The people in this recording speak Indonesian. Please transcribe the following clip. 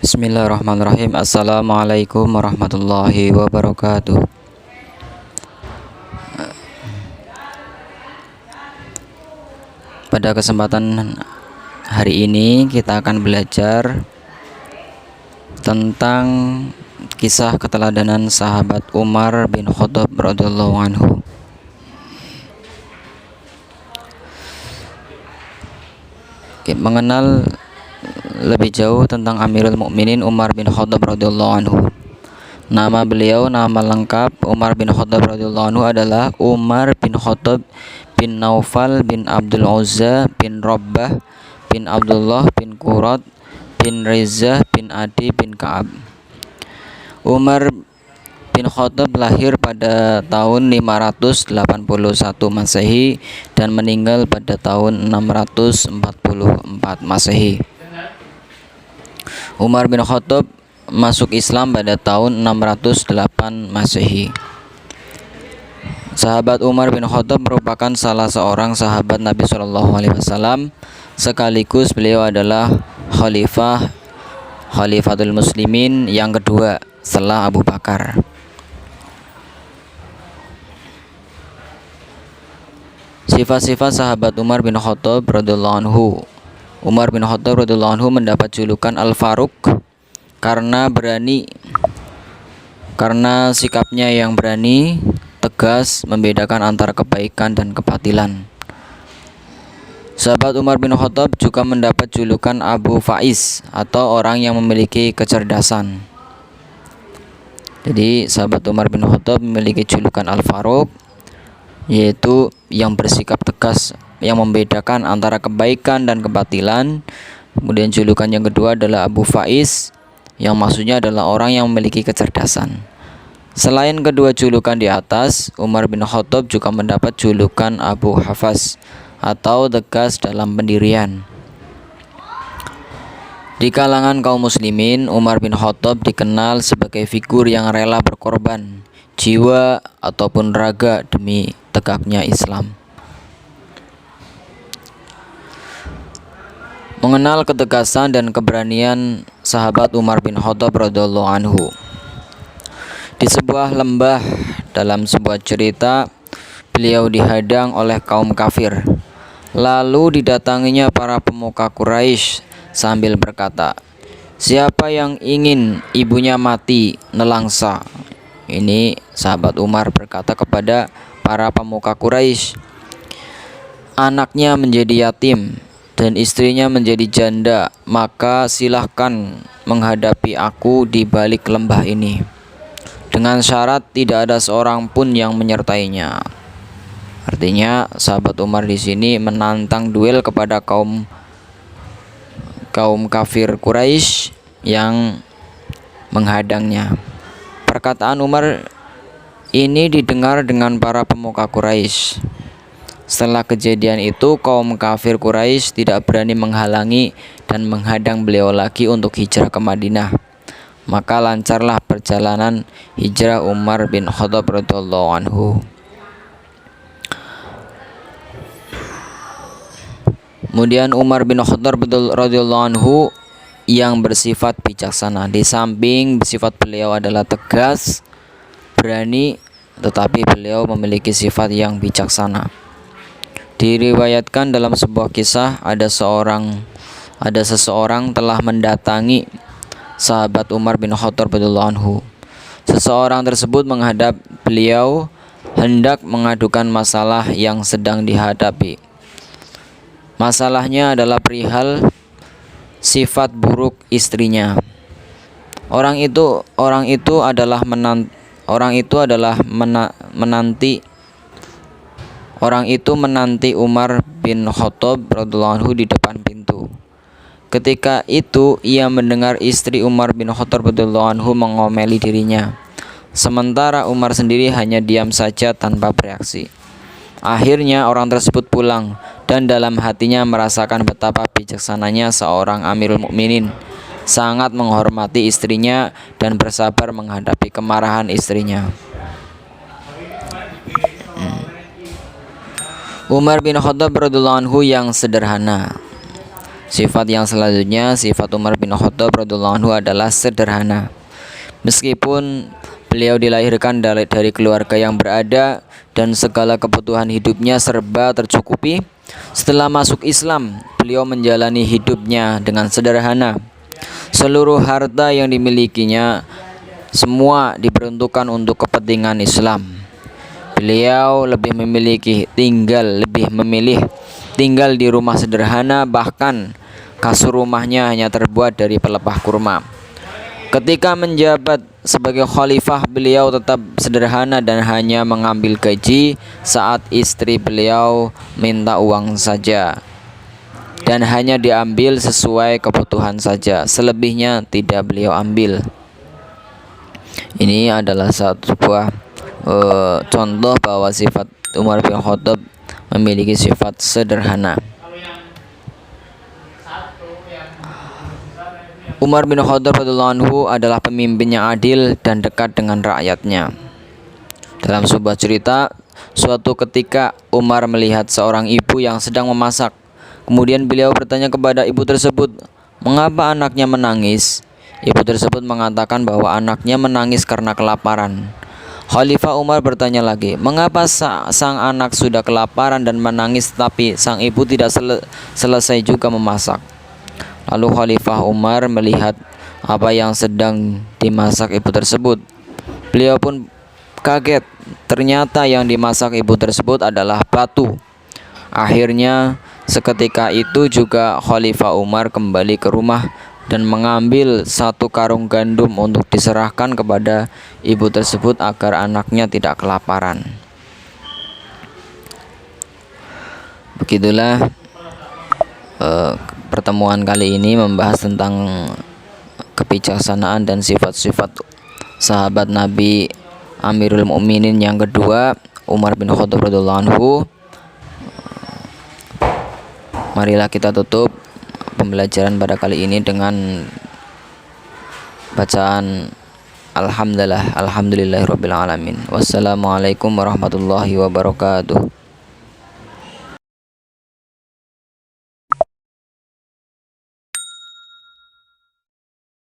Bismillahirrahmanirrahim. Assalamualaikum warahmatullahi wabarakatuh. Pada kesempatan hari ini kita akan belajar tentang kisah keteladanan sahabat Umar bin Khattab radhiyallahu anhu. Mengenal lebih jauh tentang Amirul Mukminin Umar bin Khattab radhiyallahu anhu. Nama beliau, nama lengkap Umar bin Khattab radhiyallahu anhu adalah Umar bin Khattab bin Naufal bin Abdul Uzza bin Rabbah bin Abdullah bin Qurat bin Rizah bin Adi bin Ka'ab. Umar bin Khattab lahir pada tahun 581 Masehi dan meninggal pada tahun 644 Masehi. Umar bin Khattab masuk Islam pada tahun 608 Masehi. Sahabat Umar bin Khattab merupakan salah seorang sahabat Nabi SAW, sekaligus beliau adalah Khalifatul Muslimin yang kedua setelah Abu Bakar. Sifat-sifat sahabat Umar bin Khattab radhiyallahu anhu. Umar bin Khattab radhiyallahu anhu mendapat julukan Al-Faruq karena sikapnya yang berani, tegas, membedakan antara kebaikan dan kebatilan. Sahabat Umar bin Khattab juga mendapat julukan Abu Faiz atau orang yang memiliki kecerdasan. Jadi sahabat Umar bin Khattab memiliki julukan Al-Faruq, yaitu yang bersikap tegas, yang membedakan antara kebaikan dan kebatilan. Kemudian julukan yang kedua adalah Abu Faiz, yang maksudnya adalah orang yang memiliki kecerdasan. Selain kedua julukan di atas, Umar bin Khattab juga mendapat julukan Abu Hafaz atau tegas dalam pendirian. Di kalangan kaum muslimin, Umar bin Khattab dikenal sebagai figur yang rela berkorban jiwa ataupun raga demi tegaknya Islam. Mengenal ketegasan dan keberanian sahabat Umar bin Khattab radhiyallahu anhu. Di sebuah lembah, dalam sebuah cerita, beliau dihadang oleh kaum kafir. Lalu didatanginya para pemuka Quraisy sambil berkata, "Siapa yang ingin ibunya mati nelangsa?" Ini sahabat Umar berkata kepada para pemuka Quraisy, "Anaknya menjadi yatim dan istrinya menjadi janda, maka silahkan menghadapi aku di balik lembah ini, dengan syarat tidak ada seorang pun yang menyertainya." Artinya sahabat Umar di sini menantang duel kepada kaum kafir Quraisy yang menghadangnya. Perkataan Umar ini didengar dengan para pemuka Quraisy. Setelah kejadian itu, kaum kafir Quraisy tidak berani menghalangi dan menghadang beliau lagi untuk hijrah ke Madinah. Maka lancarlah perjalanan hijrah Umar bin Khattab radhiyallahu anhu. Kemudian Umar bin Khattab radhiyallahu anhu yang bersifat bijaksana. Di samping sifat beliau adalah tegas, berani, tetapi beliau memiliki sifat yang bijaksana. Diriwayatkan dalam sebuah kisah ada seseorang telah mendatangi sahabat Umar bin Khattab radhiyallahu anhu. Seseorang tersebut menghadap beliau hendak mengadukan masalah yang sedang dihadapi. Masalahnya adalah perihal sifat buruk istrinya. Orang itu adalah menanti Umar bin Khattab radhiyallahu anhu di depan pintu. Ketika itu ia mendengar istri Umar bin Khattab radhiyallahu anhu mengomeli dirinya. Sementara Umar sendiri hanya diam saja tanpa bereaksi. Akhirnya orang tersebut pulang dan dalam hatinya merasakan betapa bijaksananya seorang Amirul Mukminin, sangat menghormati istrinya dan bersabar menghadapi kemarahan istrinya. Umar bin Khattab radhiyallahu anhu yang sederhana. Sifat yang selanjutnya, sifat Umar bin Khattab radhiyallahu anhu adalah sederhana. Meskipun beliau dilahirkan dari keluarga yang berada dan segala kebutuhan hidupnya serba tercukupi, setelah masuk Islam, beliau menjalani hidupnya dengan sederhana. Seluruh harta yang dimilikinya semua diperuntukkan untuk kepentingan Islam. Beliau lebih memilih tinggal di rumah sederhana, bahkan kasur rumahnya hanya terbuat dari pelepah kurma. Ketika menjabat sebagai khalifah, beliau tetap sederhana dan hanya mengambil gaji saat istri beliau minta uang saja, dan hanya diambil sesuai kebutuhan saja. Selebihnya tidak beliau ambil. Ini adalah sebuah contoh bahwa sifat Umar bin Khattab memiliki sifat sederhana. Umar bin Khattab radhiyallahu anhu adalah pemimpin yang adil dan dekat dengan rakyatnya. Dalam sebuah cerita, suatu ketika Umar melihat seorang ibu yang sedang memasak. Kemudian beliau bertanya kepada ibu tersebut, "Mengapa anaknya menangis?" Ibu tersebut mengatakan bahwa anaknya menangis karena kelaparan. Khalifah Umar bertanya lagi, "Mengapa sang anak sudah kelaparan dan menangis, tapi sang ibu tidak selesai juga memasak?" Lalu Khalifah Umar melihat apa yang sedang dimasak ibu tersebut. Beliau pun kaget, ternyata yang dimasak ibu tersebut adalah batu. Akhirnya seketika itu juga Khalifah Umar kembali ke rumah dan mengambil satu karung gandum untuk diserahkan kepada ibu tersebut agar anaknya tidak kelaparan. Begitulah pertemuan kali ini membahas tentang kebijaksanaan dan sifat-sifat sahabat Nabi Amirul Mukminin yang kedua, Umar bin Khattab radhiyallahu anhu. Marilah kita tutup pembelajaran pada kali ini dengan bacaan alhamdulillahirabbil alamin. Wassalamualaikum warahmatullahi wabarakatuh.